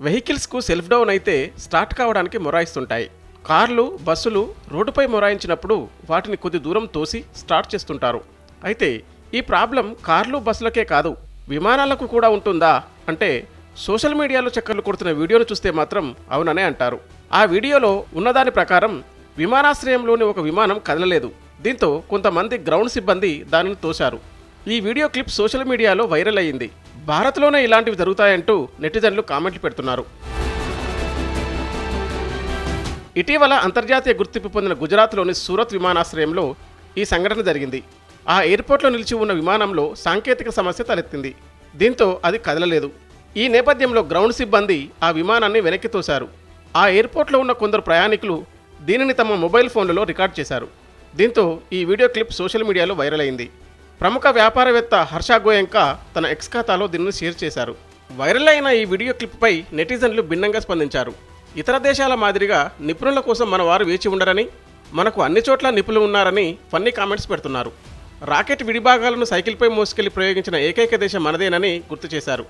వెహికల్స్కు self down అయితే start కావడానికి మొరాయిస్తుంటాయి. కార్లు, బస్సులు రోడ్డుపై మొరాయించినప్పుడు వాటిని కొద్ది దూరం తోసి స్టార్ట్ చేస్తుంటారు. అయితే ఈ ప్రాబ్లం కార్లు, బస్సులకే కాదు, విమానాలకు కూడా ఉంటుందా అంటే సోషల్ మీడియాలో చక్కర్లు కొడుతున్న వీడియోను చూస్తే మాత్రం అవుననే అంటారు. ఆ వీడియోలో ఉన్నదాని ప్రకారం విమానాశ్రయంలోని ఒక విమానం కదలలేదు. దీంతో కొంతమంది గ్రౌండ్ సిబ్బంది దానిని తోశారు. ఈ వీడియో క్లిప్ సోషల్ మీడియాలో వైరల్ అయ్యింది. భారత్లోనే ఇలాంటివి జరుగుతాయంటూ నెటిజన్లు కామెంట్లు పెడుతున్నారు. ఇటీవల అంతర్జాతీయ గుర్తింపు పొందిన గుజరాత్లోని సూరత్ విమానాశ్రయంలో ఈ సంఘటన జరిగింది. ఆ ఎయిర్పోర్ట్లో నిలిచి ఉన్న విమానంలో సాంకేతిక సమస్య తలెత్తింది. దీంతో అది కదలలేదు. ఈ నేపథ్యంలో గ్రౌండ్ సిబ్బంది ఆ విమానాన్ని వెనక్కి తోశారు. ఆ ఎయిర్పోర్ట్లో ఉన్న కొందరు ప్రయాణికులు దీనిని తమ మొబైల్ ఫోన్లలో రికార్డ్ చేశారు. దీంతో ఈ వీడియో క్లిప్ సోషల్ మీడియాలో వైరల్ అయింది. ప్రముఖ వ్యాపారవేత్త హర్ష గోయంకా తన ఎక్స్ ఖాతాలో దీనిని షేర్ చేశారు. వైరల్ అయిన ఈ వీడియో క్లిప్పై నెటిజన్లు భిన్నంగా స్పందించారు. ఇతర దేశాల మాదిరిగా నిపుణుల కోసం మన వారు వేచి ఉండరని, మనకు అన్ని చోట్ల నిపుణులు ఉన్నారని ఫన్నీ కామెంట్స్ పెడుతున్నారు. రాకెట్ విడిభాగాలను సైకిల్పై మోసుకెళ్లి ప్రయోగించిన ఏకైక దేశం మనదేనని గుర్తు చేశారు.